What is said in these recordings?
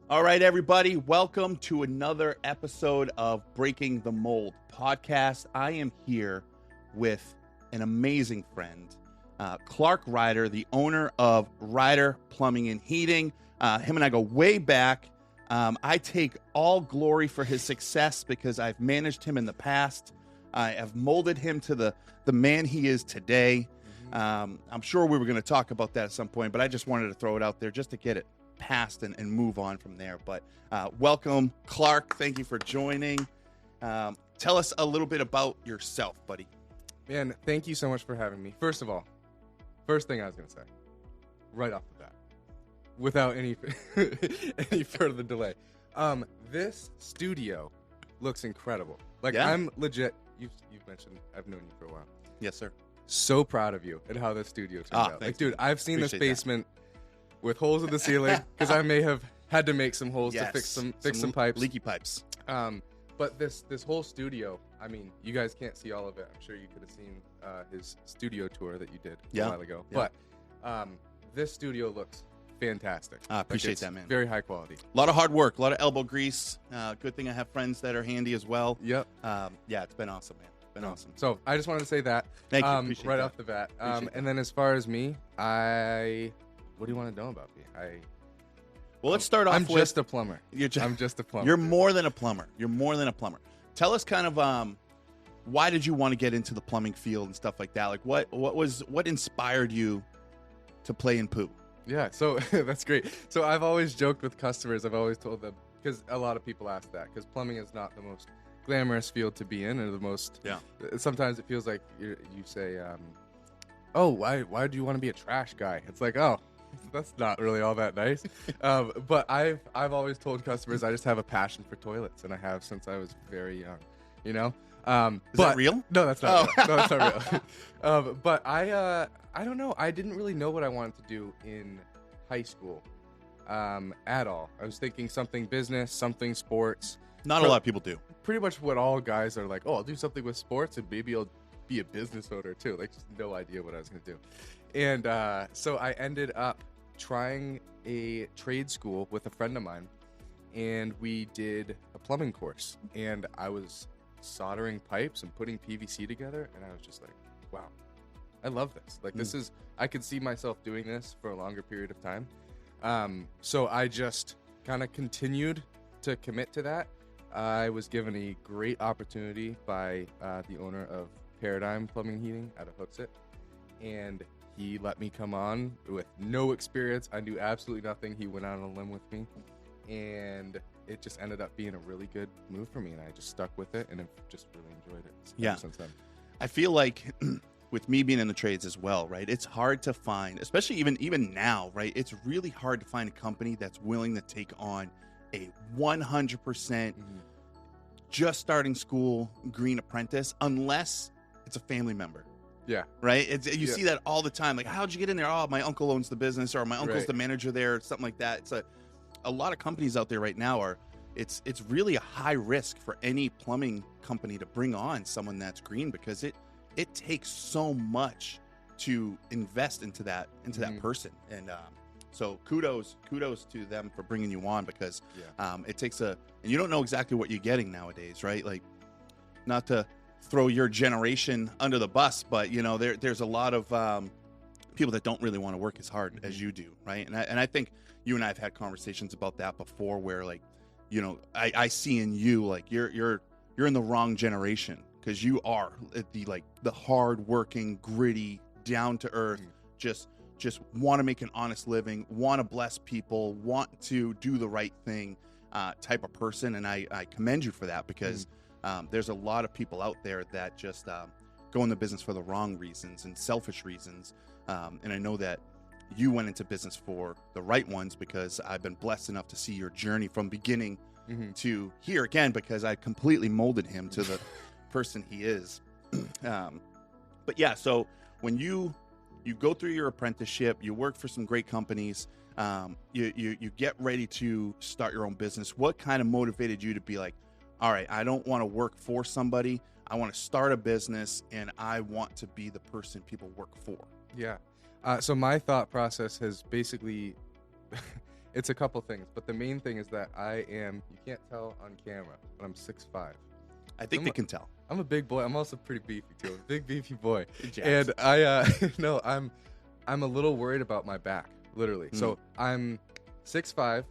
All right, everybody, welcome to another episode of Breaking the Mold podcast. I am here with an amazing friend, Clarke Ryder, the owner of Ryder Plumbing and Heating. Him and I go way back. I take all glory for his success because I've managed him in the past. I have molded him to the man he is today. I'm sure we were going to talk about that at some point, but I just wanted to throw it out there just to get it past and move on from there. But welcome, Clarke. Thank you for joining. Tell us a little bit about yourself, buddy. Man, thank you so much for having me. First of all, first thing I was going to say, right off the bat, without any any further delay, this studio looks incredible. Like, Yeah. I'm legit. You've mentioned I've known you for a while. Yes, sir. So proud of you and how this studio turned out. Thanks, Like, dude, man. I've seen Appreciate this basement with holes in the ceiling because I may have had to make some holes Yes. to fix some pipes. Leaky pipes. But this whole studio, I mean, you guys can't see all of it. I'm sure you could have seen his studio tour that you did a while ago. Yeah. But this studio looks fantastic. I appreciate it's that, man. Very high quality. A lot of hard work, a lot of elbow grease. Good thing I have friends that are handy as well. Yep. Yeah, it's been awesome, man. Been awesome. So I just wanted to say that. Thank you. Appreciate right that. off the bat. Appreciate And then as far as me, what do you want to know about me? Well, let's start off I'm with... just a plumber. I'm just a plumber. You're more than a plumber. You're more than a plumber. Tell us kind of why did you want to get into the plumbing field and stuff like that? Like what inspired you to play in poo? Yeah, so that's great. So I've always joked with customers. I've always told them, because a lot of people ask that, because plumbing is not the most glamorous field to be in, or the most. Yeah. Sometimes it feels like you say, "Oh, why do you want to be a trash guy?" It's like, oh, that's not really all that nice. But I've always told customers I just have a passion for toilets, and I have since I was very young. You know. Is that real? No, that's not Oh. real. No, that's not real. But I don't know. I didn't really know what I wanted to do in high school at all. I was thinking something business, something sports. Not a lot of people do. Pretty much what all guys are like, oh, I'll do something with sports and maybe I'll be a business owner too. Like, just no idea what I was going to do. And so I ended up trying a trade school with a friend of mine, and we did a plumbing course. And I was soldering pipes and putting PVC together, and I was just like, wow, I love this. Like, this is, I could see myself doing this for a longer period of time. So I just kind of continued to commit to that. I was given a great opportunity by the owner of Paradigm Plumbing and Heating out of Hooksett, and he let me come on with no experience. I knew absolutely nothing. He went out on a limb with me, and it just ended up being a really good move for me, and I just stuck with it, and I've just really enjoyed it ever since then. I feel like with me being in the trades as well, right? It's hard to find, especially even now, right? It's really hard to find a company that's willing to take on a 100% just starting school green apprentice, unless it's a family member. Yeah. Right? You see that all the time. Like, how'd you get in there? Oh, my uncle owns the business, or my uncle's Right. the manager there, or something like that. It's a lot of companies out there right now it's really a high risk for any plumbing company to bring on someone that's green, because it takes so much to invest into that person. And so kudos to them for bringing you on, because it takes and you don't know exactly what you're getting nowadays, right? Like, not to throw your generation under the bus, but you know, there's a lot of people that don't really want to work as hard as you do, right? And I think you and I have had conversations about that before, where, like, you know, I see in you, like, you're in the wrong generation, because you are the hard-working, gritty, down to earth, just want to make an honest living, want to bless people, want to do the right thing type of person. And I commend you for that, because there's a lot of people out there that just go in the business for the wrong reasons and selfish reasons. And I know that you went into business for the right ones, because I've been blessed enough to see your journey from beginning to here, again, because I completely molded him to the person he is. But yeah, so when you go through your apprenticeship, you work for some great companies, you get ready to start your own business. What kind of motivated you to be like, all right, I don't want to work for somebody, I want to start a business, and I want to be the person people work for? Yeah. So my thought process has basically, It's a couple things, but the main thing is that you can't tell on camera, but I'm 6'5". I think they can tell. I'm a big boy. I'm also pretty beefy too. I'm a big beefy boy. Jax. And I no, I'm a little worried about my back, literally. So I'm 6'5".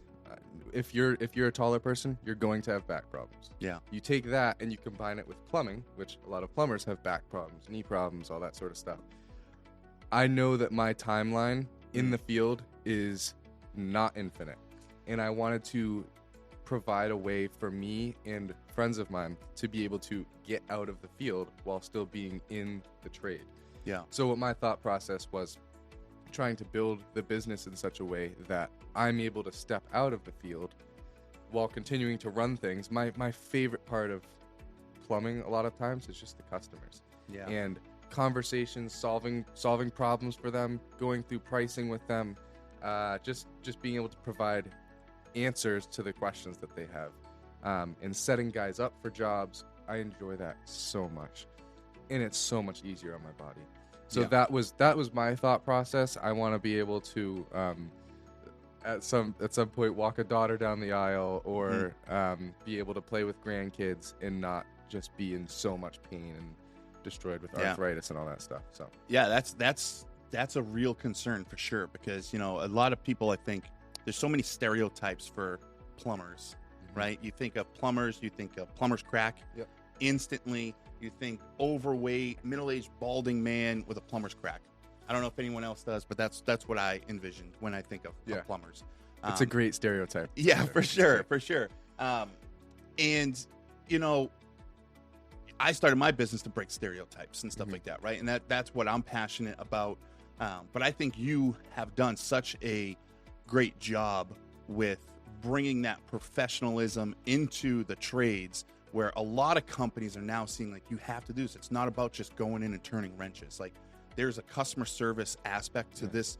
If you're a taller person, you're going to have back problems. Yeah. You take that and you combine it with plumbing, which a lot of plumbers have back problems, knee problems, all that sort of stuff. I know that my timeline in the field is not infinite, and I wanted to provide a way for me and friends of mine to be able to get out of the field while still being in the trade. Yeah. So what my thought process was trying to build the business in such a way that I'm able to step out of the field while continuing to run things. My favorite part of plumbing a lot of times is just the customers. Yeah. And conversations, solving problems for them, going through pricing with them, just being able to provide answers to the questions that they have, and setting guys up for jobs. I enjoy that so much, and it's so much easier on my body. So that was my thought process. I want to be able to at some point walk a daughter down the aisle, or be able to play with grandkids and not just be in so much pain and destroyed with arthritis and all that stuff. So that's a real concern for sure, because a lot of people, I think there's so many stereotypes for plumbers, right? You think of plumbers, you think of plumber's crack. Yep. Instantly you think overweight, middle-aged, balding man with a plumber's crack. I don't know if anyone else does, but that's what I envisioned when I think of plumbers. It's a great stereotype. Yeah, for sure. And I started my business to break stereotypes and stuff like that, right? And that's what I'm passionate about. But I think you have done such a great job with bringing that professionalism into the trades, where a lot of companies are now seeing, like, you have to do this. It's not about just going in and turning wrenches. Like, there's a customer service aspect to this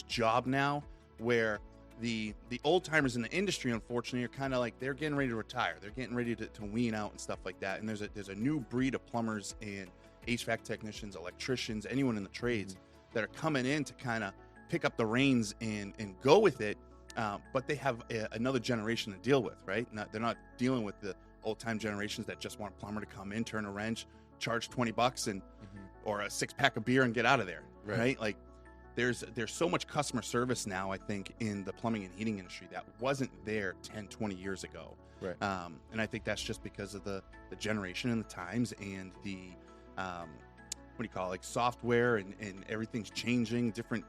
job now, where the old timers in the industry, unfortunately, are kind of like, they're getting ready to retire. They're getting ready to wean out and stuff like that. And there's a new breed of plumbers and HVAC technicians, electricians, anyone in the trades that are coming in to kind of pick up the reins and go with it. But they have another generation to deal with, right? They're not dealing with the old time generations that just want a plumber to come in, turn a wrench, charge $20 and or a 6-pack of beer and get out of there, right? Like, there's so much customer service now, I think, in the plumbing and heating industry that wasn't there 10, 20 years ago. Right. And I think that's just because of the generation and the times and the software and everything's changing, different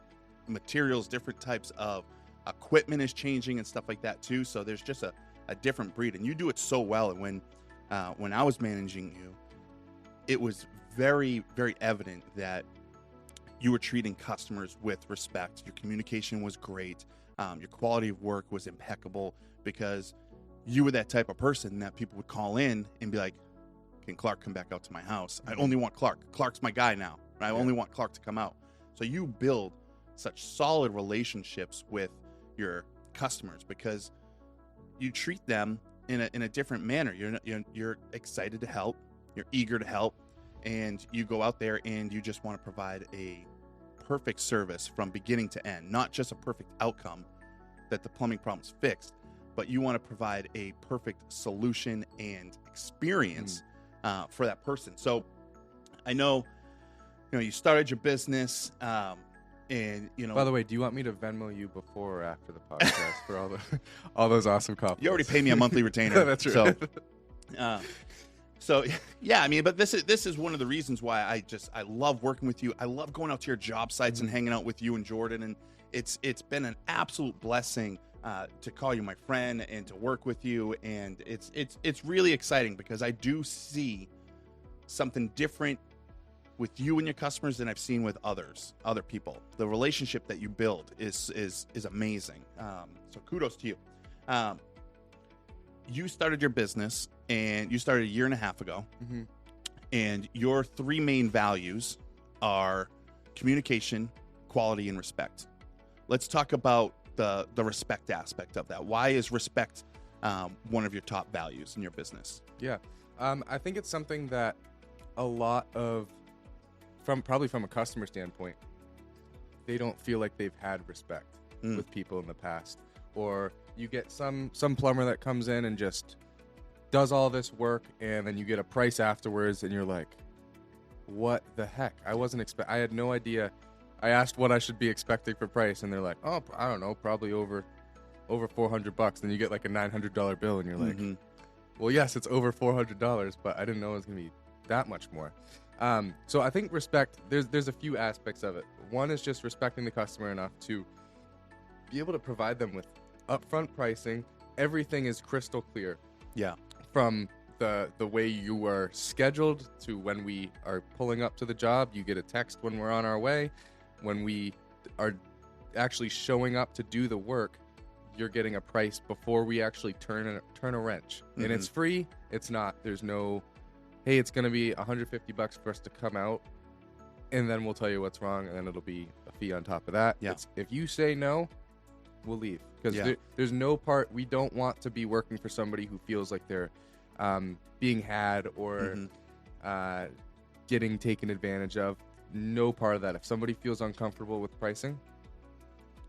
materials, different types of equipment is changing and stuff like that too. So there's just a different breed, and you do it so well. And when I was managing you, it was very, very evident that you were treating customers with respect. Your communication was great. Your quality of work was impeccable, because you were that type of person that people would call in and be like, can Clarke come back out to my house? I only want Clarke. Clarke's my guy now. I only want Clarke to come out. So you build such solid relationships with your customers because you treat them in a different manner. You're excited to help. You're eager to help. And you go out there and you just want to provide a perfect service from beginning to end, not just a perfect outcome that the plumbing problem's fixed, but you want to provide a perfect solution and experience for that person. So I know, you started your business, and By the way, do you want me to Venmo you before or after the podcast for all those awesome compliments? You already pay me a monthly retainer. That's right. So yeah, I mean, but this is one of the reasons why I love working with you. I love going out to your job sites and hanging out with you and Jordan, and it's been an absolute blessing to call you my friend and to work with you, and it's really exciting because I do see something different with you and your customers than I've seen with other people. The relationship that you build is amazing. So kudos to you. You started your business, and you started a year and a half ago, and your three main values are communication, quality, and respect. Let's talk about the respect aspect of that. Why is respect one of your top values in your business? Yeah, I think it's something that a lot of, probably from a customer standpoint, they don't feel like they've had respect with people in the past, or you get some plumber that comes in and just does all this work, and then you get a price afterwards, and you're like, what the heck? I had no idea. I asked what I should be expecting for price, and they're like, oh, I don't know, probably over $400. Then you get like a $900 bill, and you're like, well, yes, it's over $400, but I didn't know it was gonna be that much more. So I think respect. There's a few aspects of it. One is just respecting the customer enough to be able to provide them with upfront pricing. Everything is crystal clear. Yeah. From the way you are scheduled to when we are pulling up to the job, you get a text when we're on our way. When we are actually showing up to do the work, you're getting a price before we actually turn a wrench. And it's free. It's not. There's no, hey, it's going to be $150 for us to come out, and then we'll tell you what's wrong, and then it'll be a fee on top of that. Yeah. If you say no, we'll leave. Because there's no part, we don't want to be working for somebody who feels like they're being had or getting taken advantage of. No part of that. If somebody feels uncomfortable with pricing,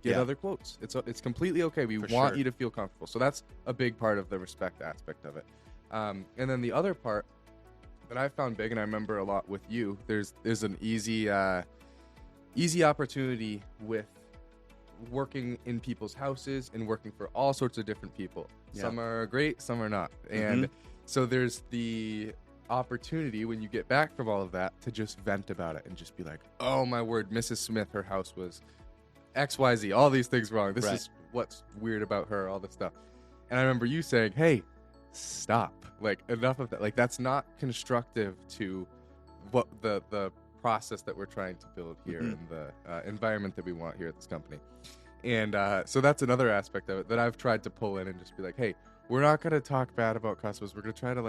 get other quotes. It's completely okay. We want you to feel comfortable. So that's a big part of the respect aspect of it. And then the other part that I found big, and I remember a lot with you, there's an easy opportunity with working in people's houses and working for all sorts of different people. Some are great, some are not. And so there's the opportunity when you get back from all of that to just vent about it and just be like, oh my word, Mrs. Smith, her house was XYZ, all these things wrong. This is what's weird about her, all this stuff. And I remember you saying, hey, stop. Like, enough of that. Like, that's not constructive to what the process that we're trying to build here and the environment that we want here at this company. And so that's another aspect of it that I've tried to pull in and just be like, hey, we're not going to talk bad about customers. We're going to try to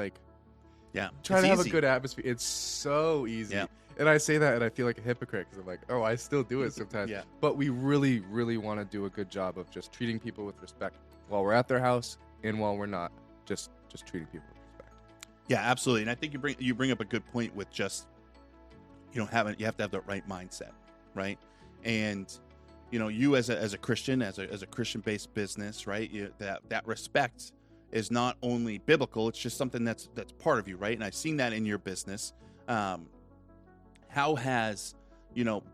try to have a good atmosphere. It's so easy. Yeah. And I say that and I feel like a hypocrite because I'm like, oh, I still do it sometimes. But we really, really want to do a good job of just treating people with respect while we're at their house and while we're not, just treating people with respect. Yeah, absolutely. And I think you bring up a good point with just, you have to have the right mindset, right? And you as a Christian, as a Christian-based business, right? That respect is not only biblical; it's just something that's part of you, right? And I've seen that in your business. How has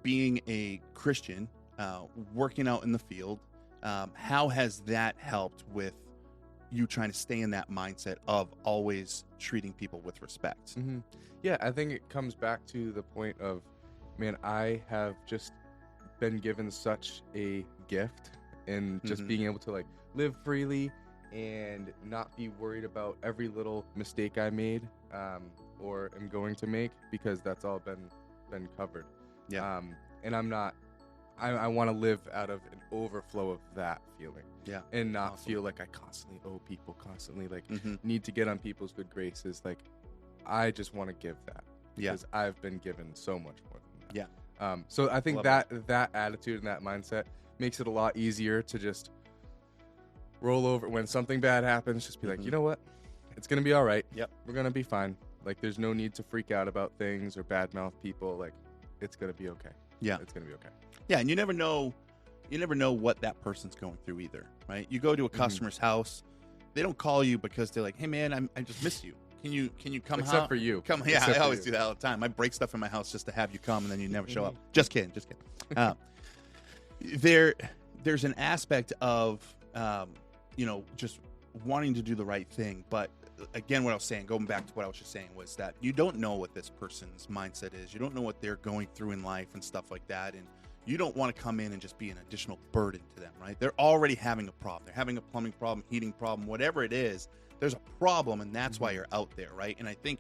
being a Christian, working out in the field, how has that helped with you trying to stay in that mindset of always treating people with respect? Yeah, I think it comes back to the point of, man, I have just been given such a gift in just being able to live freely and not be worried about every little mistake I made or am going to make, because that's all been covered. Yeah. And I'm not, I want to live out of an overflow of that feeling. Yeah. And not feel like I constantly owe people, constantly need to get on people's good graces. I just want to give that because I've been given so much more than that. Yeah. So I think that attitude and that mindset makes it a lot easier to just roll over when something bad happens. Just be like, you know what? It's going to be all right. Yep. We're going to be fine. There's no need to freak out about things or badmouth people. It's going to be okay. Yeah. It's going to be okay. Yeah. And you never know what that person's going through either, right? You go to a customer's house, they don't call you because they're like, hey man, I just miss you. Can you come? Except for you. Come. Yeah, I always do that all the time. I break stuff in my house just to have you come, and then you never show up. Just kidding. There's an aspect of just wanting to do the right thing, but again, what I was saying, going back to what I was just saying, was that you don't know what this person's mindset is. You don't know what they're going through in life and stuff like that, and you don't want to come in and just be an additional burden to them, right? They're already having a problem. They're having a plumbing problem, heating problem, whatever it is. There's a problem, and that's why you're out there, right? And I think,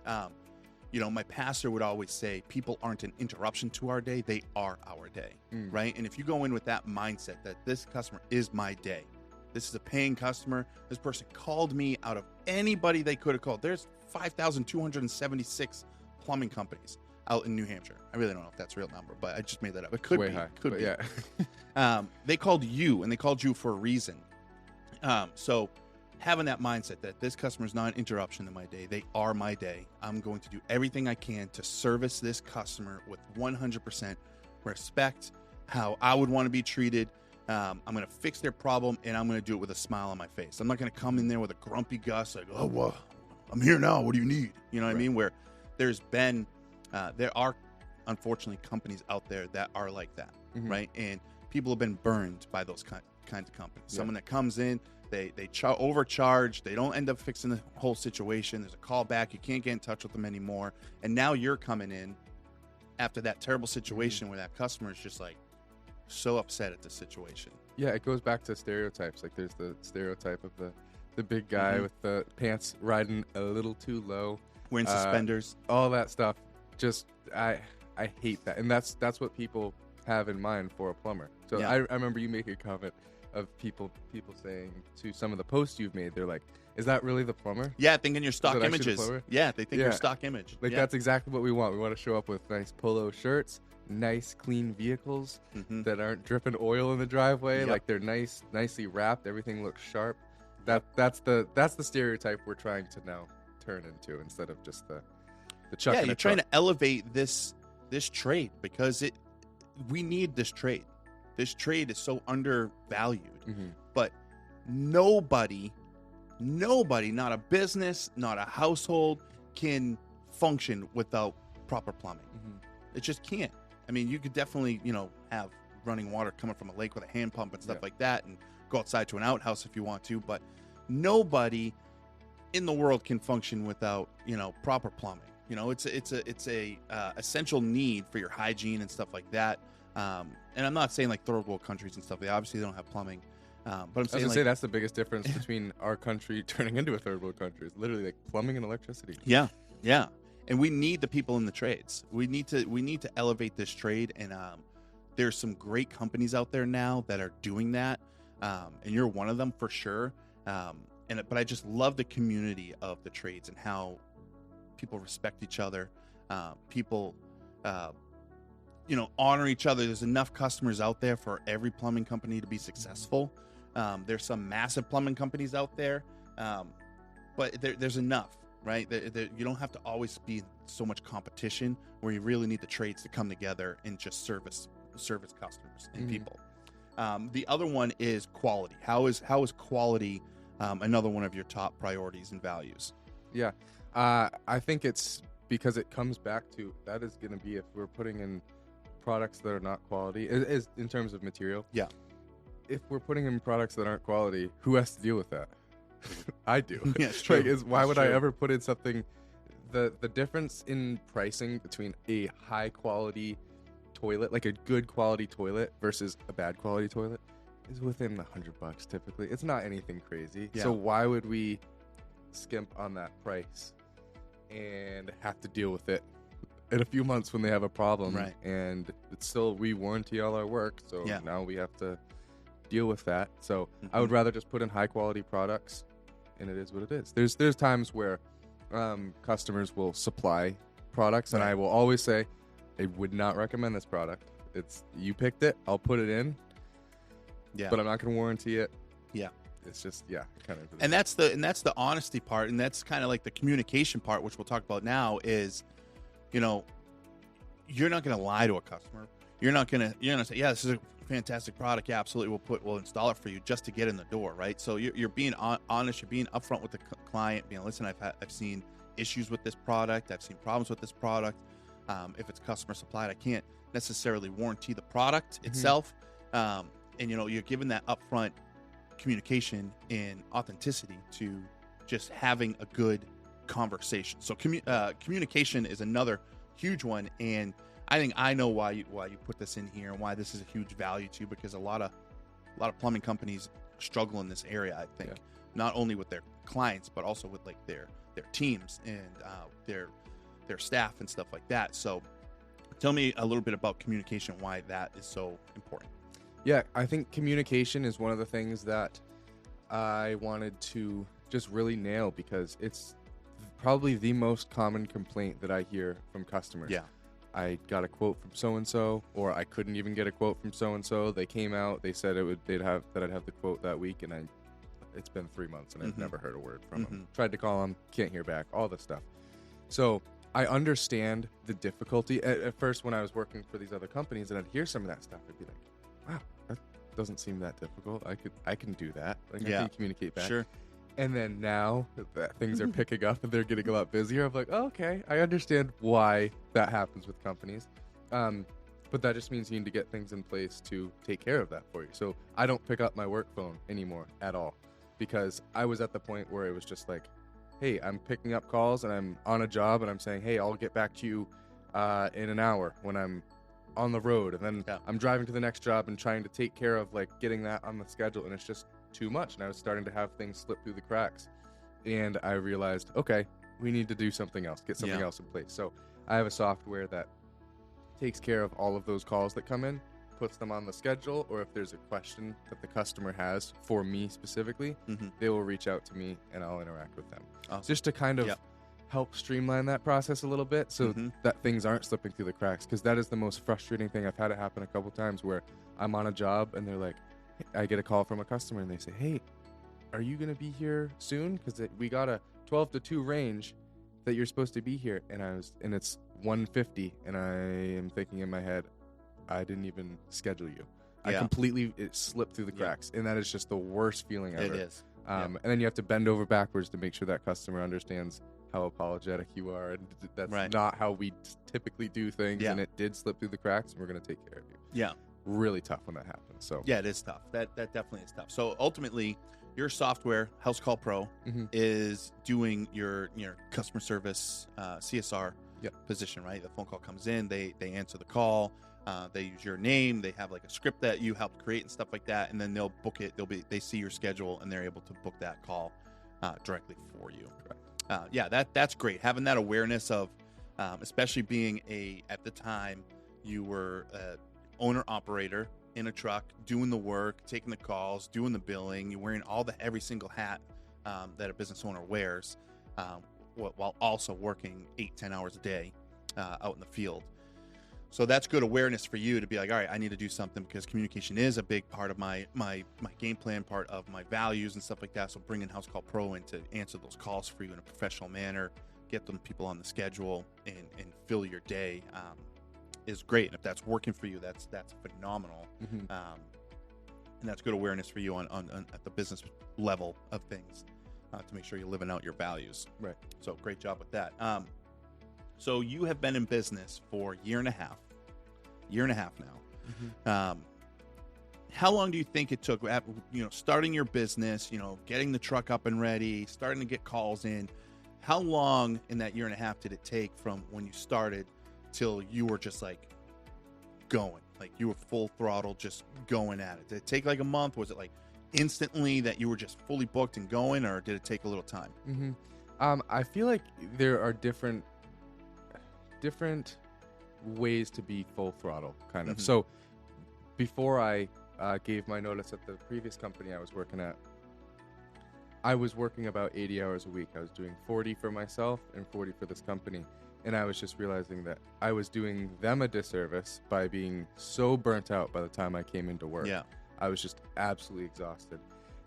my pastor would always say, people aren't an interruption to our day. They are our day, right? And if you go in with that mindset that this customer is my day, this is a paying customer, this person called me out of anybody they could have called. There's 5,276 plumbing companies out in New Hampshire. I really don't know if that's a real number, but I just made that up. It could be. Could be. Yeah. They called you, and they called you for a reason. So having that mindset that this customer is not an interruption to my day, they are my day. I'm going to do everything I can to service this customer with 100% respect, how I would want to be treated, I'm going to fix their problem, and I'm going to do it with a smile on my face. I'm not going to come in there with a grumpy Gus, like, oh, well, I'm here now. What do you need? You know what I mean? Where there are, unfortunately, companies out there that are like that, right? And people have been burned by those kinds of companies. Yeah. Someone that comes in, they overcharge, they don't end up fixing the whole situation. There's a callback, you can't get in touch with them anymore. And now you're coming in after that terrible situation where that customer is just like so upset at the situation. Yeah, it goes back to stereotypes. Like there's the stereotype of the big guy with the pants riding a little too low, wearing suspenders, all that stuff. Just I hate that, and that's what people have in mind for a plumber. So I remember you making a comment of people saying to some of the posts you've made, they're like, is that really the plumber? Yeah, thinking your stock images. Yeah, they think your stock image. Like that's exactly what we want. We want to show up with nice polo shirts, nice clean vehicles that aren't dripping oil in the driveway. Like they're nicely wrapped. Everything looks sharp. That's the stereotype we're trying to now turn into, instead of just the chuck. Yeah, you're trying to elevate this trade, because we need this trade. This trade is so undervalued, but nobody, not a business, not a household, can function without proper plumbing. It just can't. I mean, you could definitely, have running water coming from a lake with a hand pump and stuff like that, and go outside to an outhouse if you want to, but nobody in the world can function without, proper plumbing. It's a essential need for your hygiene and stuff like that. And I'm not saying like third world countries and stuff. They obviously don't have plumbing. But I'm saying, that's the biggest difference between our country turning into a third world country. It's literally like plumbing and electricity. Yeah. And we need the people in the trades. We need to elevate this trade. And there's some great companies out there now that are doing that. And you're one of them for sure. But I just love the community of the trades and how people respect each other. People, honor each other. There's enough customers out there for every plumbing company to be successful. There's some massive plumbing companies out there, but there's enough, right? You don't have to always be so much competition, where you really need the trades to come together and just service customers and people. The other one is quality. How is quality another one of your top priorities and values? Yeah, I think it's because it comes back to that is going to be if we're putting in products that are not quality, is in terms of material. Yeah. If we're putting in products that aren't quality, who has to deal with that? I do. Yeah, it's true. Why would I ever put in something? The difference in pricing between a high quality toilet, like a good quality toilet, versus a bad quality toilet, is within $100 typically. It's not anything crazy. Yeah. So why would we skimp on that price and have to deal with it in a few months when they have a problem? Right. And it's still, we warranty all our work, so now we have to deal with that. So I would rather just put in high quality products, and it is what it is. There's times where customers will supply products, and I will always say, I would not recommend this product. It's, you picked it, I'll put it in, but I'm not going to warranty it. Yeah. It's just, kind of. And that's the honesty part, and that's kind of like the communication part, which we'll talk about now. Is, you're not going to lie to a customer. You're not going to say, yeah, this is a fantastic product. Yeah, absolutely. We'll install it for you just to get in the door, right? So you're being honest. You're being upfront with the client. Being, listen, I've seen issues with this product. I've seen problems with this product. If it's customer supplied, I can't necessarily warranty the product itself. And you're given that upfront communication and authenticity to just having a good conversation. So communication is another huge one, and I think I know why you put this in here and why this is a huge value to you, because a lot of plumbing companies struggle in this area. I think not only with their clients, but also with like their teams and their staff and stuff like that. So tell me a little bit about communication, why that is so important. Yeah, I think communication is one of the things that I wanted to just really nail, because it's probably the most common complaint that I hear from customers. Yeah. I got a quote from so-and-so, or I couldn't even get a quote from so-and-so. They came out, they said I'd have the quote that week, and it's been 3 months and I've never heard a word from them. Tried to call them, can't hear back, all this stuff. So I understand the difficulty. At first, when I was working for these other companies and I'd hear some of that stuff, I'd be like, wow, doesn't seem that difficult. I can do that. Like, I Yeah. can communicate back. Sure. And then now that things are picking up and they're getting a lot busier, I'm like, oh, okay, I understand why that happens with companies. But that just means you need to get things in place to take care of that for you. So I don't pick up my work phone anymore at all, because I was at the point where it was just like, hey, I'm picking up calls and I'm on a job and I'm saying, hey, I'll get back to you in an hour when I'm on the road. And then I'm driving to the next job and trying to take care of like getting that on the schedule. And it's just too much. And I was starting to have things slip through the cracks. And I realized, okay, we need to do something else, get something else in place. So I have a software that takes care of all of those calls that come in, puts them on the schedule, or if there's a question that the customer has for me specifically, they will reach out to me and I'll interact with them. Awesome. Just to kind of help streamline that process a little bit so that things aren't slipping through the cracks, because that is the most frustrating thing. I've had it happen a couple times where I'm on a job and they're like, I get a call from a customer and they say, hey, are you going to be here soon? Because we got a 12 to 2 range that you're supposed to be here. And it's 1:50, and I am thinking in my head, I didn't even schedule you. It slipped through the cracks, and that is just the worst feeling ever. It is. And then you have to bend over backwards to make sure that customer understands how apologetic you are, and that's not how we typically do things, and it did slip through the cracks, and we're going to take care of you. Yeah. Really tough when that happens. So yeah, it is tough. That definitely is tough. So ultimately, your software, House Call Pro, is doing your customer service CSR position, right? The phone call comes in, they answer the call, they use your name, they have like a script that you helped create and stuff like that, and then they'll book it. They see your schedule and they're able to book that call directly for you. That's great. Having that awareness of, especially being at the time you were owner operator in a truck, doing the work, taking the calls, doing the billing, you're wearing every single hat that a business owner wears, while also working 8-10 hours a day out in the field. So that's good awareness for you to be like, all right, I need to do something, because communication is a big part of my game plan, part of my values and stuff like that. So bringing House Call Pro in to answer those calls for you in a professional manner, get them people on the schedule, and fill your day is great. And if that's working for you, that's phenomenal. And that's good awareness for you on at the business level of things, to make sure you're living out your values. Right. So great job with that. So you have been in business for a year and a half now. How long do you think it took, starting your business, getting the truck up and ready, starting to get calls in? How long in that year and a half did it take from when you started till you were just like going, like you were full throttle, just going at it? Did it take like a month? Was it like instantly that you were just fully booked and going, or did it take a little time? I feel like there are different ways to be full throttle, kind of. So before I gave my notice at the previous company I was working at, I was working about 80 hours a week. I was doing 40 for myself and 40 for this company. And I was just realizing that I was doing them a disservice by being so burnt out by the time I came into work. Yeah. I was just absolutely exhausted.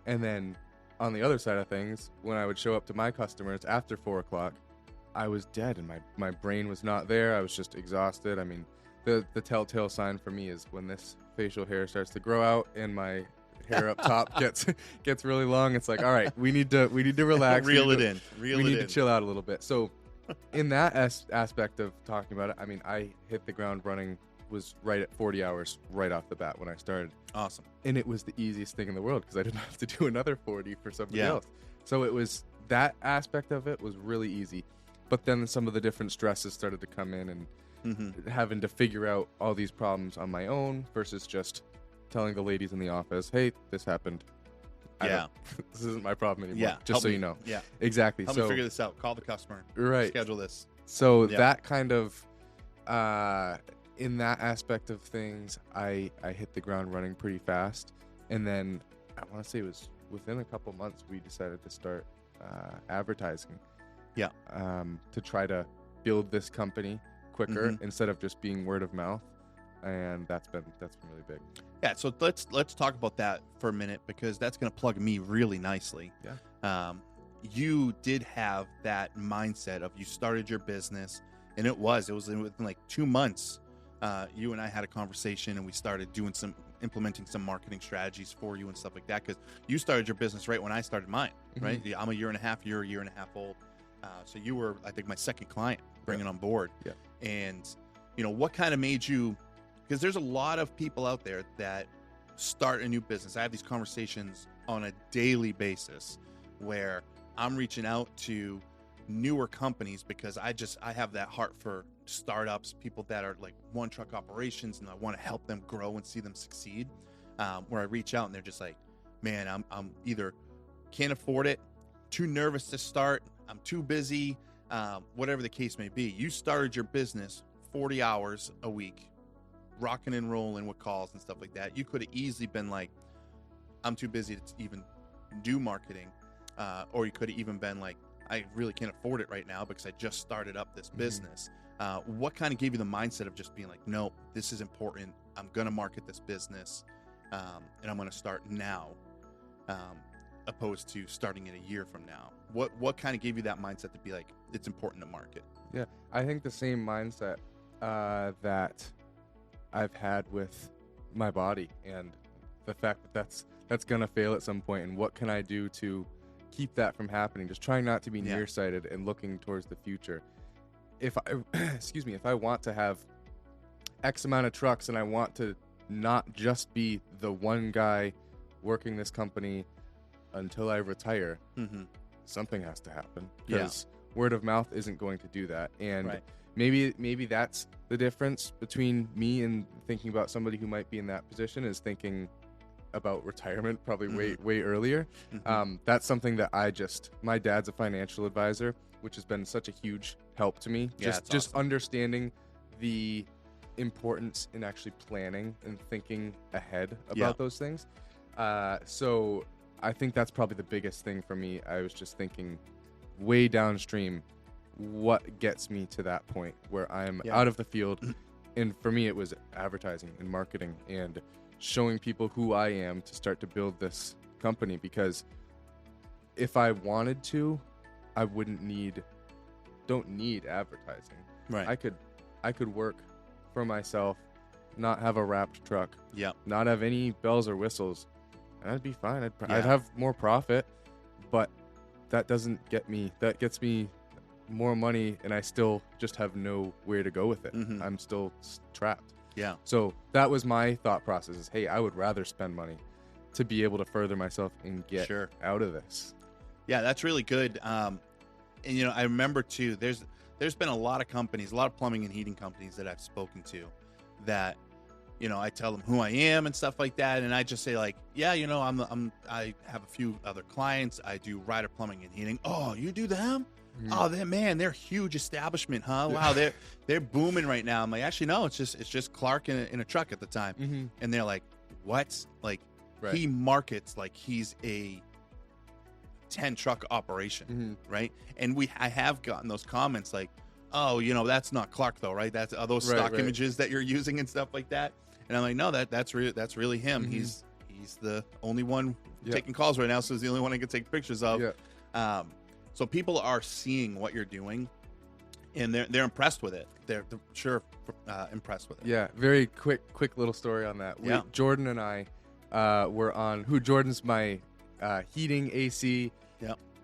And then on the other side of things, when I would show up to my customers after 4 o'clock, I was dead and my brain was not there. I was just exhausted. I mean, the telltale sign for me is when this facial hair starts to grow out and my hair up top gets really long. It's like, all right, we need to relax. Reel we in. need to chill out a little bit. So in that aspect of talking about it, I mean, I hit the ground running, was right at 40 hours right off the bat when I started. Awesome. And it was the easiest thing in the world because I didn't have to do another 40 for somebody else. So it was, that aspect of it was really easy. But then some of the different stresses started to come in, and having to figure out all these problems on my own versus just telling the ladies in the office, hey, this happened. This isn't my problem anymore. Yeah. Just so you know. Yeah. Exactly. Help me figure this out. Call the customer. Right. Schedule this. So that kind of, in that aspect of things, I hit the ground running pretty fast. And then I want to say it was within a couple months we decided to start advertising. Yeah. To try to build this company quicker instead of just being word of mouth. And that's been really big. Yeah, so let's talk about that for a minute, because that's going to plug me really nicely. Yeah. You did have that mindset of, you started your business, and it was within like 2 months. You and I had a conversation, and we started doing some implementing some marketing strategies for you and stuff like that. Because you started your business right when I started mine, right? Yeah, I'm a year and a half. You're a year and a half old. So you were, I think, my second client bringing on board. Yeah. And, what kind of made you, because there's a lot of people out there that start a new business. I have these conversations on a daily basis where I'm reaching out to newer companies because I have that heart for startups, people that are like one truck operations, and I want to help them grow and see them succeed. Where I reach out and they're just like, man, I'm either can't afford it, too nervous to start, I'm too busy, whatever the case may be. You started your business 40 hours a week, rocking and rolling with calls and stuff like that. You could have easily been like, I'm too busy to even do marketing. Or you could have even been like, I really can't afford it right now because I just started up this business. What kind of gave you the mindset of just being like, no, this is important. I'm going to market this business, and I'm going to start now, opposed to starting it a year from now? What kind of gave you that mindset to be like, it's important to market? Yeah, I think the same mindset that I've had with my body and the fact that that's going to fail at some point, and what can I do to keep that from happening? Just trying not to be nearsighted and looking towards the future. If I, if I want to have X amount of trucks and I want to not just be the one guy working this company until I retire, something has to happen, because word of mouth isn't going to do that. And maybe that's the difference between me and thinking about somebody who might be in that position, is thinking about retirement probably way earlier. That's something that my dad's a financial advisor, which has been such a huge help to me. Just awesome. Understanding the importance in actually planning and thinking ahead about those things. So I think that's probably the biggest thing for me. I was just thinking way downstream, what gets me to that point where I'm out of the field. And for me, it was advertising and marketing and showing people who I am to start to build this company. Because if I wanted to, I don't need advertising. Right. I could work for myself, not have a wrapped truck, not have any bells or whistles, and I'd be fine. I'd have more profit, but that gets me more money, and I still just have nowhere to go with it. I'm still trapped. Yeah. So that was my thought process, is, hey, I would rather spend money to be able to further myself and get out of this. Yeah, that's really good. And I remember too, there's been a lot of companies, a lot of plumbing and heating companies that I've spoken to that, I tell them who I am and stuff like that, and I just say like, I have a few other clients. I do Ryder Plumbing and Heating. Oh, you do them? Oh, they're huge establishment, huh? Wow, they're booming right now. I'm like, actually, no, it's just Clarke in a truck at the time, and they're like, what? Like, he markets like he's a 10 truck operation, right? And I have gotten those comments like, oh, that's not Clarke though, right? That's those stock images that you're using and stuff like that. And I'm like, no, that's really him. He's the only one taking calls right now, so he's the only one I can take pictures of. So people are seeing what you're doing, and they're impressed with it. They're impressed with it. Yeah, very quick little story on that. Jordan and I were on. Jordan's my heating, AC,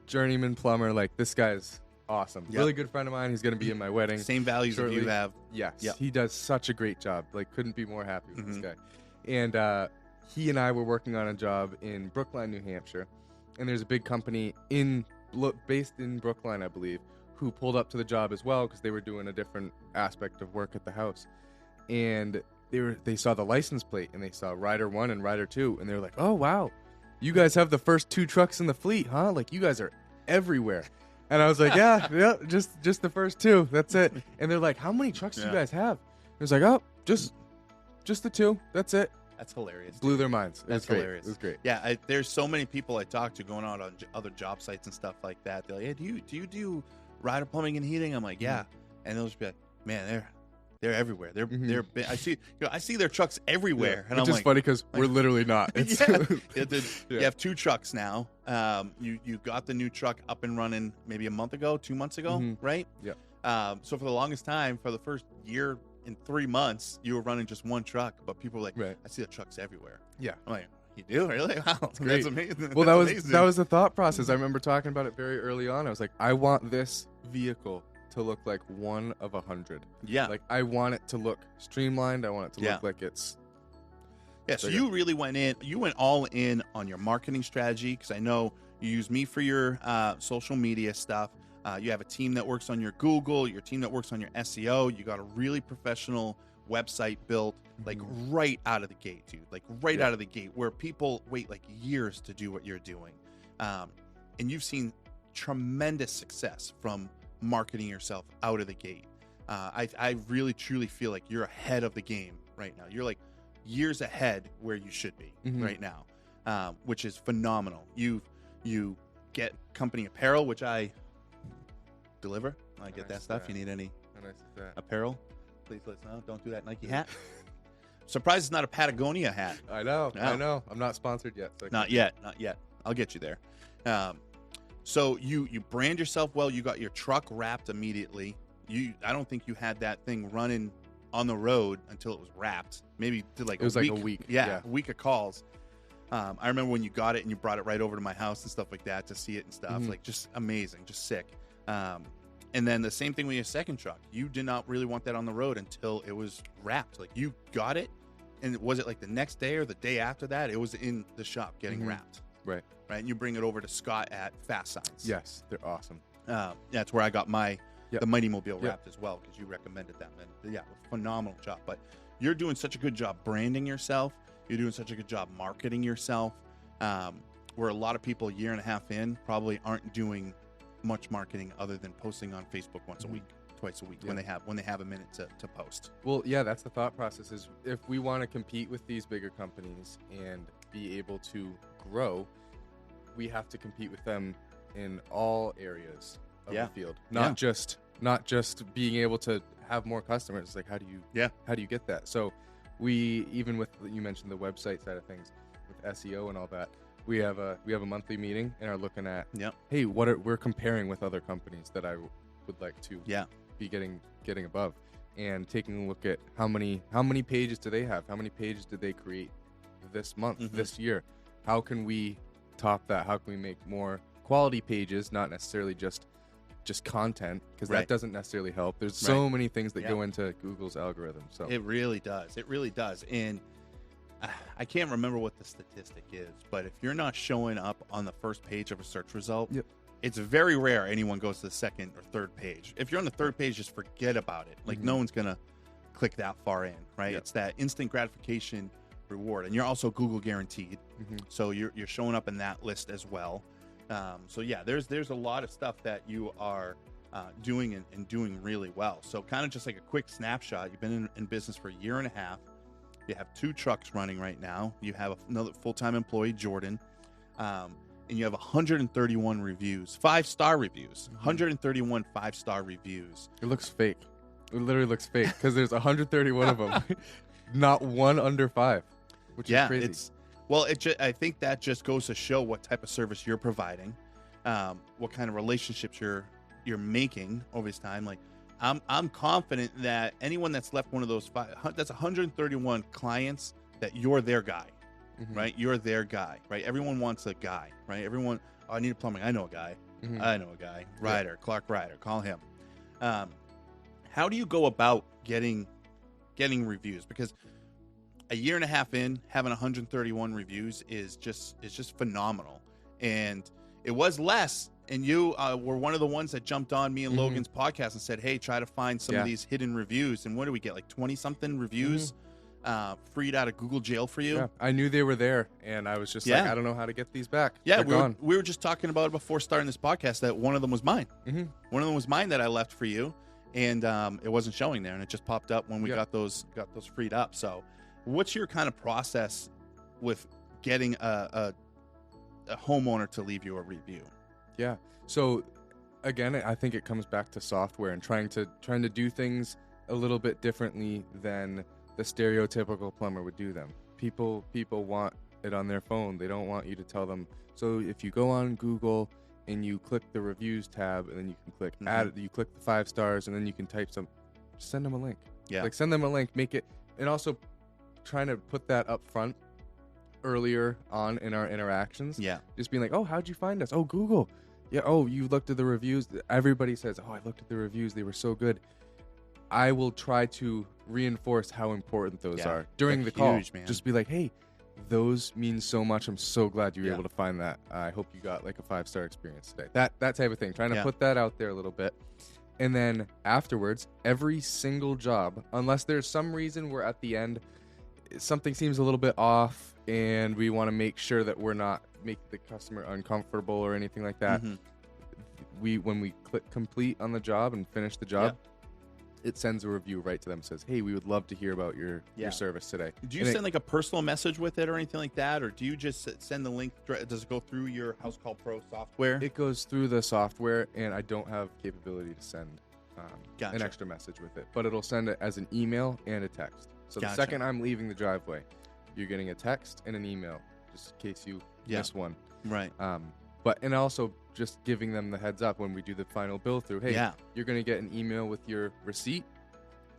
journeyman plumber. Like, this guy's awesome. Really good friend of mine. He's going to be in my wedding. Same values that you have. Yes. He does such a great job. Like, couldn't be more happy with this guy. And he and I were working on a job in Brookline, New Hampshire. And there's a big company based in Brookline, I believe, who pulled up to the job as well, because they were doing a different aspect of work at the house. And they saw the license plate, and they saw Ryder 1 and Ryder 2, and they were like, oh, wow, you guys have the first 2 trucks in the fleet, huh? Like, you guys are everywhere. And I was like, just the first 2. That's it. And they're like, how many trucks do you guys have? I was like, oh, just the 2. That's it. That's hilarious. Blew their minds. That's hilarious. It was great. Yeah, there's so many people I talk to going out on other job sites and stuff like that. They're like, hey, do you do Ryder Plumbing and Heating? I'm like, yeah. And they'll just be like, man, they're everywhere. They're I see their trucks everywhere. And Which is funny, because we're literally not. You have 2 trucks now. You got the new truck up and running maybe a month ago, 2 months ago, right? Yeah. So for the longest time, for the first year in 3 months you were running just one truck, but people were like, Right. I see the trucks everywhere. Yeah. I'm like, you do? Really? Wow. That's great. amazing. Well, That's that amazing. was the thought process. I remember talking about it very early on. I was like, I want this vehicle to look like one of 100. Yeah. Like, I want it to look streamlined. I want it to Yeah. look like it's. Yeah, so you really went all in on your marketing strategy, because I know you use me for your social media stuff. You have a team that works on your Google, your team that works on your SEO. You got a really professional website built, like right out of the gate, dude. Like right out of the gate, where people wait like years to do what you're doing. And you've seen tremendous success from marketing yourself out of the gate. I really, truly feel like you're ahead of the game right now. You're like years ahead where you should be right now, which is phenomenal. You get company apparel, which I deliver. I get that stuff. You need any apparel? Please let us know. Don't do that Nike hat. Surprised it's not a Patagonia hat. I know. I'm not sponsored yet. So Not yet. I'll get you there. So you brand yourself well. You got your truck wrapped immediately. I don't think you had that thing running on the road until it was wrapped. Maybe to like a week. Yeah, a week of calls. I remember when you got it and you brought it right over to my house and stuff like that to see it and stuff. Like, just amazing, just sick. And then the same thing with your second truck. You did not really want that on the road until it was wrapped. Like, you got it, and was it like the next day or the day after that? It was in the shop getting wrapped. Right. And you bring it over to Scott at Fast Signs. Yes, they're awesome. That's where I got the Mighty Mobile wrapped as well, because you recommended them. And yeah, phenomenal job. But you're doing such a good job branding yourself. You're doing such a good job marketing yourself. Where a lot of people a year and a half in probably aren't doing much marketing other than posting on Facebook once a week, twice a week when they have a minute to post. Well, yeah, that's the thought process. Is if we want to compete with these bigger companies and be able to grow, we have to compete with them in all areas of the field. Not just being able to have more customers. Like, how do you get that? So we, even with, you mentioned the website side of things with SEO and all that, we have a monthly meeting and are looking at, hey, we're comparing with other companies that I would like to be getting above, and taking a look at how many pages do they have? How many pages did they create this month, this year? How can we top that? How can we make more quality pages, not necessarily just content, because that doesn't necessarily help. There's so many things that go into Google's algorithm. So it really does. And I can't remember what the statistic is, but if you're not showing up on the first page of a search result, it's very rare anyone goes to the second or third page. If you're on the third page, just forget about it. Like, no one's going to click that far in, right? It's that instant gratification reward. And you're also Google guaranteed. So you're showing up in that list as well. So yeah, there's a lot of stuff that you are doing and doing really well. So kind of just like a quick snapshot, you've been in business for a year and a half. You have 2 trucks running right now. You have another full-time employee, Jordan, and you have 131 reviews, 5-star reviews, 131 5-star reviews. It looks fake. It literally looks fake, because there's 131 of them, not one under 5, which is crazy. I think that just goes to show what type of service you're providing, what kind of relationships you're making over this time. Like, I'm confident that anyone that's left one of those 5, that's 131 clients, that you're their guy, right? You're their guy, right? Everyone wants a guy, right? Everyone, I need a plumbing. I know a guy. I know a guy. Ryder, Clarke Ryder, call him. How do you go about getting reviews? Because a year and a half in, having 131 reviews is just phenomenal. And it was less. And you were one of the ones that jumped on me and Logan's podcast and said, hey, try to find some of these hidden reviews. And what do we get? Like 20-something reviews freed out of Google jail for you? Yeah, I knew they were there. And I was just like, I don't know how to get these back. Yeah, we were just talking about it before starting this podcast, that one of them was mine. One of them was mine that I left for you. And it wasn't showing there. And it just popped up when we got those freed up. So what's your kind of process with getting a homeowner to leave you a review? Yeah. So again, I think it comes back to software and trying to do things a little bit differently than the stereotypical plumber would do them. People want it on their phone. They don't want you to tell them. So if you go on Google and you click the reviews tab, and then you can click add, you click the 5 stars, and then you can type send them a link. Yeah. Like send them a link, make it, and also trying to put that up front earlier on in our interactions. Yeah. Just being like, oh, how'd you find us? Oh, Google. Yeah. Oh, you looked at the reviews. Everybody says, oh, I looked at the reviews. They were so good. I will try to reinforce how important those are during the call. Huge, man. Just be like, hey, those mean so much. I'm so glad you were able to find that. I hope you got like a 5-star experience today. That type of thing. Trying to put that out there a little bit. And then afterwards, every single job, unless there's some reason we're at the end, something seems a little bit off and we want to make sure that we're not making the customer uncomfortable or anything like that. When we click complete on the job and finish the job, it sends a review right to them. Says, hey, we would love to hear about your service today. Do you send like a personal message with it or anything like that? Or do you just send the link? Does it go through your House Call Pro software? It goes through the software, and I don't have capability to send an extra message with it. But it'll send it as an email and a text. So the second I'm leaving the driveway, you're getting a text and an email, just in case you miss one. Right. And also just giving them the heads up when we do the final bill through. Hey, you're going to get an email with your receipt.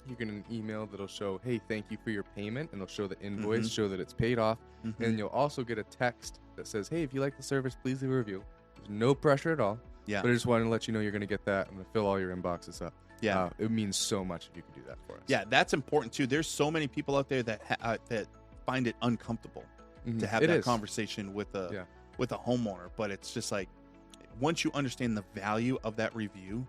You're going to get an email that'll show, hey, thank you for your payment. And it'll show the invoice, show that it's paid off. And you'll also get a text that says, hey, if you like the service, please leave a review. There's no pressure at all. Yeah. But I just wanted to let you know you're going to get that. I'm going to fill all your inboxes up. Yeah. It means so much if you can do that for us. Yeah, that's important too. There's so many people out there that that find it uncomfortable to have that conversation with a homeowner. But it's just like, once you understand the value of that review,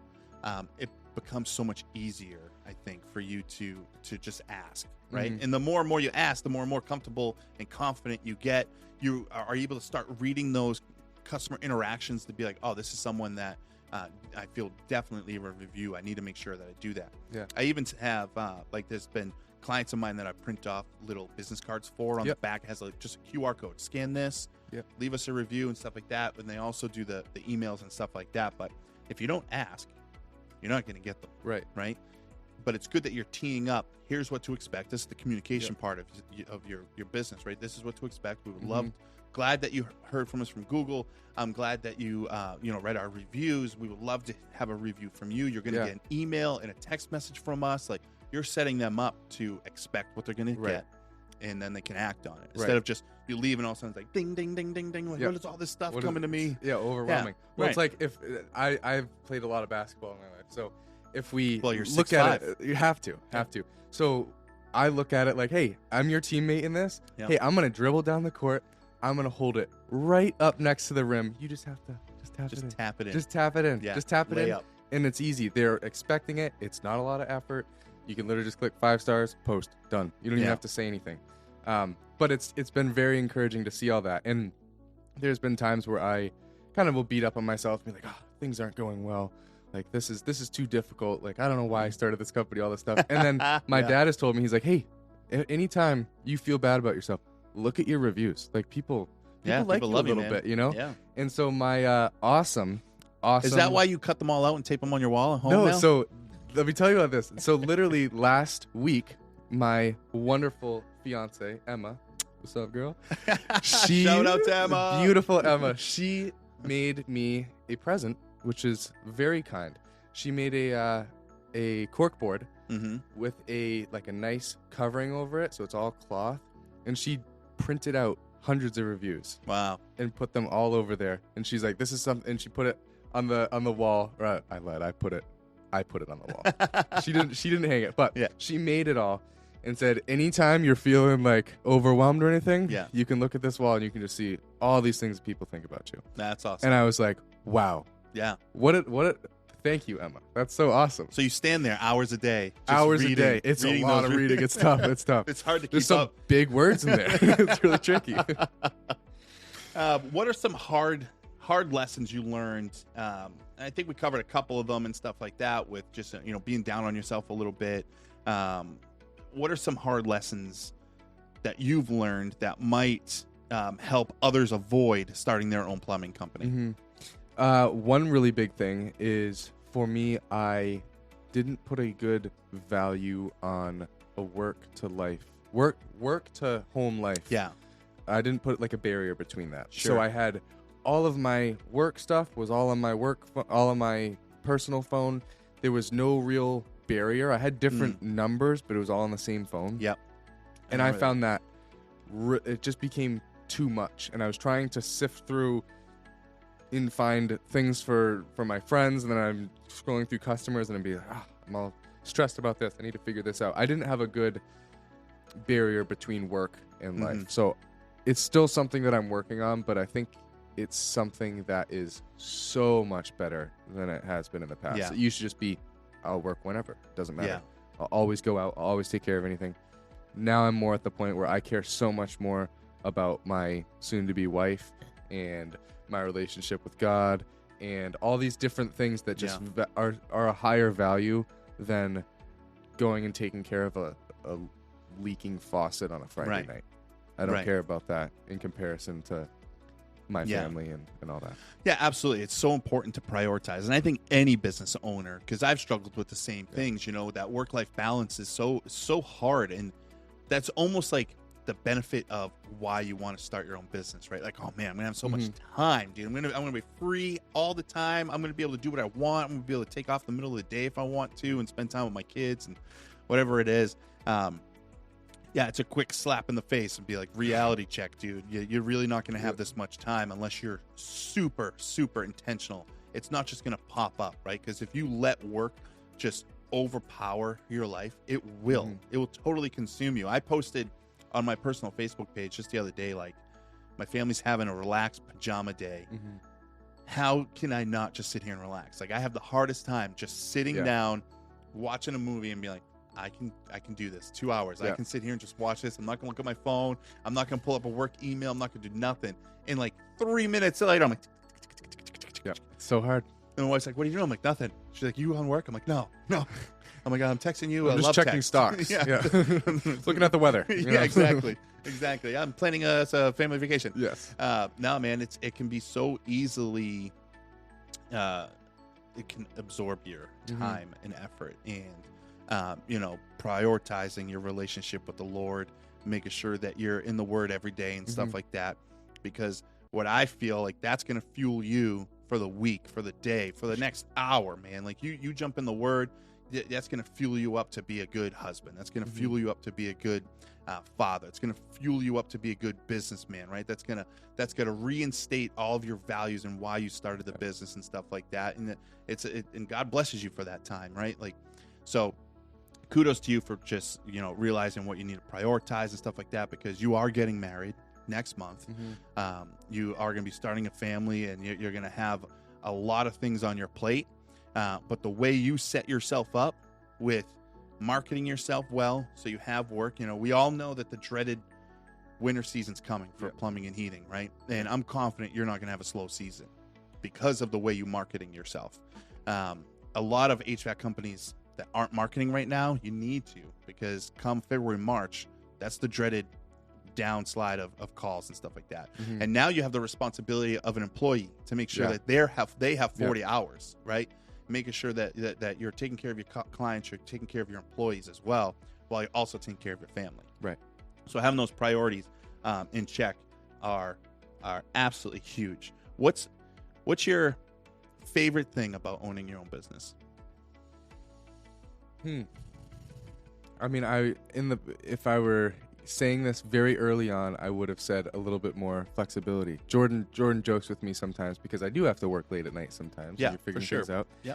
it becomes so much easier, I think, for you to just ask, right? And the more and more you ask, the more and more comfortable and confident you get. You are able to start reading those customer interactions to be like, oh, this is someone that I feel definitely a review. I need to make sure that I do that. Yeah. I even have like there's been clients of mine that I print off little business cards for. On the back has just a QR code. Scan this, leave us a review and stuff like that. And they also do the emails and stuff like that. But if you don't ask, you're not going to get them. Right. But it's good that you're teeing up. Here's what to expect. This is the communication part of your business, right? This is what to expect. We would love. Glad that you heard from us from Google. I'm glad that you read our reviews. We would love to have a review from you. You're going to get an email and a text message from us. Like, you're setting them up to expect what they're going to get, and then they can act on it. Instead of just you leave and all of a sudden it's like ding, ding, ding, ding, ding. Like, what is all this stuff coming to me? Yeah, overwhelming. Well, it's like if I've played a lot of basketball in my life, so if we you're look at it, you have to. So I look at it like, hey, I'm your teammate in this. Hey, I'm going to dribble down the court. I'm going to hold it right up next to the rim. You just have to tap it in. Just tap it in. Yeah. Just tap it in. Up. And it's easy. They're expecting it. It's not a lot of effort. You can literally just click 5 stars, post, done. You don't even have to say anything. But it's been very encouraging to see all that. And there's been times where I kind of will beat up on myself and be like, things aren't going well. Like, this is too difficult. Like, I don't know why I started this company, all this stuff. And then my dad has told me, he's like, hey, anytime you feel bad about yourself, look at your reviews. Like, people like you a little bit, you know? Yeah. And so my awesome. Is that why you cut them all out and tape them on your wall at home now? So let me tell you about this. So literally last week, my wonderful fiance, Emma, what's up, girl? Shout out to Emma. Beautiful Emma. She made me a present, which is very kind. She made a cork board with a nice covering over it, so it's all cloth. And she printed out hundreds of reviews. Wow. And put them all over there. And she's like, this is something, and she put it on the wall. Or I lied. I put it on the wall. She didn't hang it, but she made it all and said, anytime you're feeling like overwhelmed or anything, you can look at this wall and you can just see all these things people think about you. That's awesome. And I was like, wow. Yeah. Thank you, Emma. That's so awesome. So you stand there hours a day. A day. It's a lot of reading. It's tough. It's tough. It's hard to keep There's some up. big words in there. It's really tricky. What are some hard lessons you learned? I think we covered a couple of them and stuff like that with just being down on yourself a little bit. What are some hard lessons that you've learned that might help others avoid starting their own plumbing company? One really big thing is, for me, I didn't put a good value on a work to home life. Yeah. I didn't put a barrier between that. Sure. So I had all of my work stuff was all on my all on my personal phone. There was no real barrier. I had different numbers, but it was all on the same phone. Yep. And I found that it just became too much. And I was trying to sift through and find things for my friends. And then I'm scrolling through customers and I'd be like, I'm all stressed about this. I need to figure this out. I didn't have a good barrier between work and life. So it's still something that I'm working on, but I think it's something that is so much better than it has been in the past. Yeah. It used to just be, I'll work whenever. It doesn't matter. Yeah. I'll always go out. I'll always take care of anything. Now I'm more at the point where I care so much more about my soon-to-be wife and my relationship with God and all these different things that just are a higher value than going and taking care of a leaking faucet on a Friday night. I don't care about that in comparison to my family and all that. Yeah, absolutely. It's so important to prioritize. And I think any business owner, because I've struggled with the same things, that work-life balance is so hard. And that's almost like the benefit of why you want to start your own business, right? Like, oh man, I'm gonna have so much time, dude. I'm gonna be free all the time. I'm gonna be able to do what I want. I'm gonna be able to take off the middle of the day if I want to and spend time with my kids and whatever it is. It's a quick slap in the face and be like, reality check, dude. You're really not going to have this much time unless you're super, super intentional. It's not just going to pop up, right? Because if you let work just overpower your life, it will. It will totally consume you. I posted on my personal Facebook page just the other day, like, my family's having a relaxed pajama day. How can I not just sit here and relax? Like, I have the hardest time just sitting down, watching a movie and be like, I can do this 2 hours. I can sit here and just watch this. I'm not going to look at my phone. I'm not going to pull up a work email. I'm not going to do nothing. And like 3 minutes later, I'm like, it's so hard. And my wife's like, what are you doing? I'm like, nothing. She's like, you on work? I'm like, no. I'm like, I'm texting you. I'm just checking stocks. Looking at the weather. Exactly. I'm planning a family vacation. Yes. No, man, it can be so easily, it can absorb your time and effort and, prioritizing your relationship with the Lord, making sure that you're in the Word every day and stuff like that. Because what I feel like that's going to fuel you for the week, for the day, for the next hour, man. Like you jump in the Word, that's going to fuel you up to be a good husband. That's going to fuel you up to be a good father. It's going to fuel you up to be a good businessman, right? That's going to reinstate all of your values and why you started the business and stuff like that. And and God blesses you for that time, right? Like, so kudos to you for just, realizing what you need to prioritize and stuff like that, because you are getting married next month. You are going to be starting a family and you're going to have a lot of things on your plate. But the way you set yourself up with marketing yourself well, so you have work, we all know that the dreaded winter season's coming for plumbing and heating, right? And I'm confident you're not going to have a slow season because of the way you marketing yourself. A lot of HVAC companies that aren't marketing right now, you need to, because come February, March, that's the dreaded downslide of calls and stuff like that. And now you have the responsibility of an employee to make sure that they have 40 hours, right? Making sure that you're taking care of your clients, you're taking care of your employees as well, while you're also taking care of your family. Right. So having those priorities in check are absolutely huge. What's your favorite thing about owning your own business? I mean, if I were saying this very early on, I would have said a little bit more flexibility. Jordan jokes with me sometimes because I do have to work late at night sometimes. Yeah, when you're figuring for sure. things out. Yeah.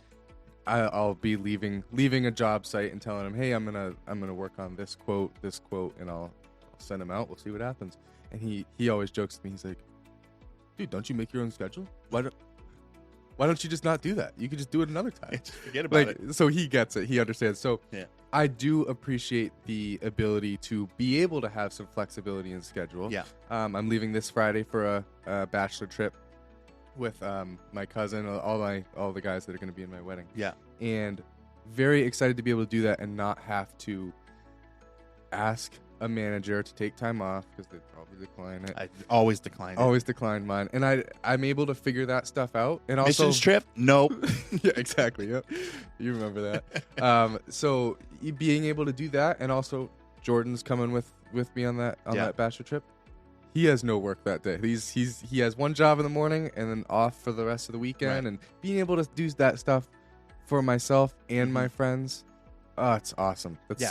I'll be leaving a job site and telling him, hey, I'm gonna work on this quote, and I'll send him out. We'll see what happens. And he always jokes with me. He's like, dude, don't you make your own schedule? Why don't you just not do that? You could just do it another time. Just forget about it. So he gets it. He understands. So yeah. I do appreciate the ability to be able to have some flexibility in schedule. Yeah. I'm leaving this Friday for a bachelor trip with my cousin, all the guys that are going to be in my wedding. Yeah. And very excited to be able to do that and not have to ask a manager to take time off because they'd probably decline it. I always decline it. Always decline mine. And I'm able to figure that stuff out. And also, missions trip? Nope. Yeah, exactly. Yep. You remember that. So being able to do that, and also Jordan's coming with me on that bachelor trip. He has no work that day. He has one job in the morning and then off for the rest of the weekend. Right. And being able to do that stuff for myself and my friends Oh, it's awesome. That's Yeah.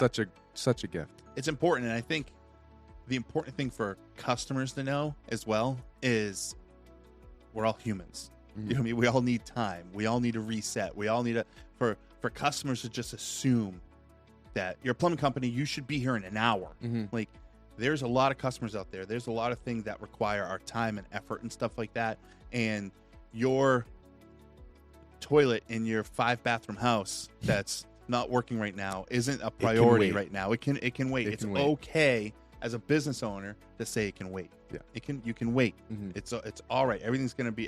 such a gift. It's important, and I think the important thing for customers to know as well is we're all humans. You know what I mean? We all need time. We all need to reset. We all need to for customers to just assume that you're a plumbing company, you should be here in an hour. Like, there's a lot of customers out there. There's a lot of things that require our time and effort and stuff like that. And your toilet in your 5-bathroom house that's not working right now isn't a priority right now. It can wait. It's okay as a business owner to say it can wait. Yeah. You can wait. It's all right. Everything's gonna be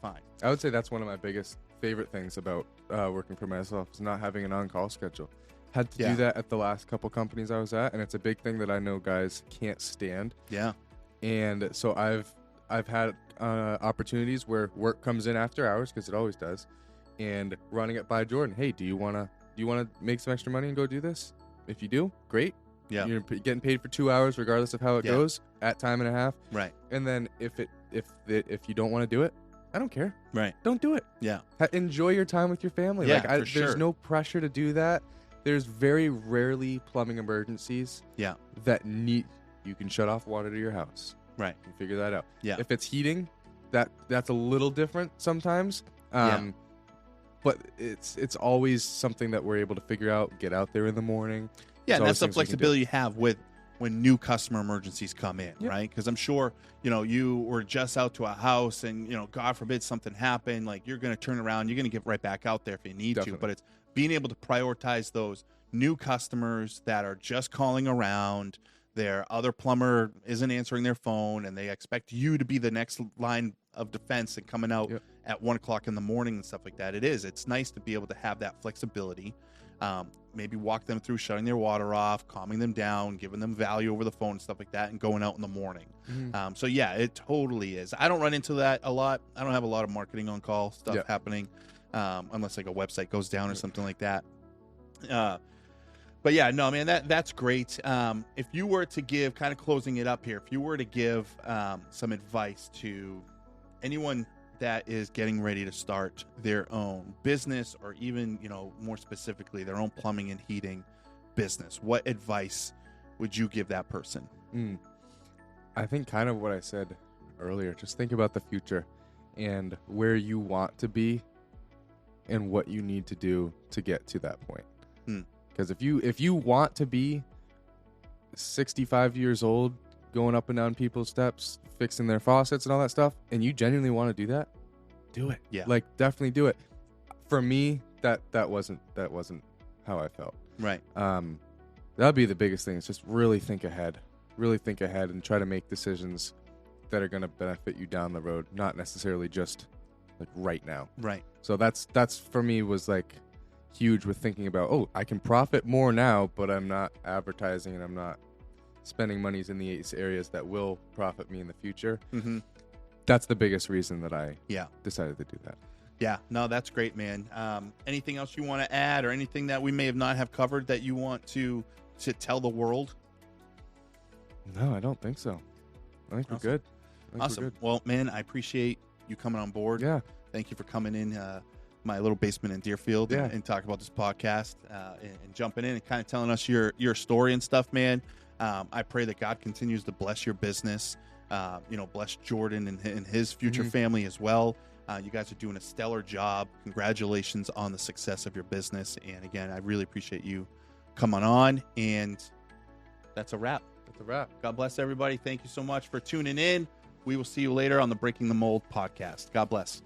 fine. I would say that's one of my biggest favorite things about working for myself is not having an on-call schedule. Had to do that at the last couple companies I was at, and it's a big thing that I know guys can't stand. Yeah. And so I've had opportunities where work comes in after hours, because it always does, and running it by Jordan. Hey, do you wanna make some extra money and go do this? If you do, great. Yeah. You're getting paid for 2 hours regardless of how it goes at time and a half. Right. And then if you don't want to do it, I don't care. Right. Don't do it. Yeah. Enjoy your time with your family. Yeah, for There's sure. no pressure to do that. There's very rarely plumbing emergencies. Yeah. That you can shut off water to your house. Right. And figure that out. Yeah. If it's heating, that's a little different sometimes. But it's always something that we're able to figure out, get out there in the morning. Yeah, and There's that's the always things we can do. flexibility you have with when new customer emergencies come in, Yep. right? Because I'm sure, you were just out to a house and, God forbid something happened, like you're going to turn around, you're going to get right back out there if you need Definitely. to. But it's being able to prioritize those new customers that are just calling around, their other plumber isn't answering their phone, and they expect you to be the next line of defense and coming out at 1 o'clock in the morning and stuff like that. It's nice to be able to have that flexibility. Maybe walk them through shutting their water off, calming them down, giving them value over the phone and stuff like that, and going out in the morning. So yeah, it totally is. I don't run into that a lot. I don't have a lot of marketing on call stuff happening, unless like a website goes down or something like that. But yeah, no, man, that's great. If you were to give, kind of closing it up here, if you were to give some advice to anyone that is getting ready to start their own business, or even, more specifically, their own plumbing and heating business, what advice would you give that person? I think kind of what I said earlier. Just think about the future and where you want to be and what you need to do to get to that point. Because if you want to be 65 years old, going up and down people's steps, fixing their faucets and all that stuff, and you genuinely want to do that, do it. Yeah. Like, definitely do it. For me, that wasn't how I felt. Right. That'd be the biggest thing, is just really think ahead and try to make decisions that are going to benefit you down the road, not necessarily just like right now. Right. So that's for me was like huge with thinking about, I can profit more now, but I'm not advertising and I'm not spending monies in the areas that will profit me in the future. That's the biggest reason that I decided to do that. Yeah, no, that's great, man. Anything else you want to add, or anything that we may have not have covered that you want to tell the world? No, I don't think so. I think we're good. Awesome. Well, man, I appreciate you coming on board. Yeah. Thank you for coming in my little basement in Deerfield and talking about this podcast and jumping in and kind of telling us your story and stuff, man. I pray that God continues to bless your business, bless Jordan and his future family as well. You guys are doing a stellar job. Congratulations on the success of your business. And again, I really appreciate you coming on. And that's a wrap. God bless everybody. Thank you so much for tuning in. We will see you later on the Breaking the Mold podcast. God bless.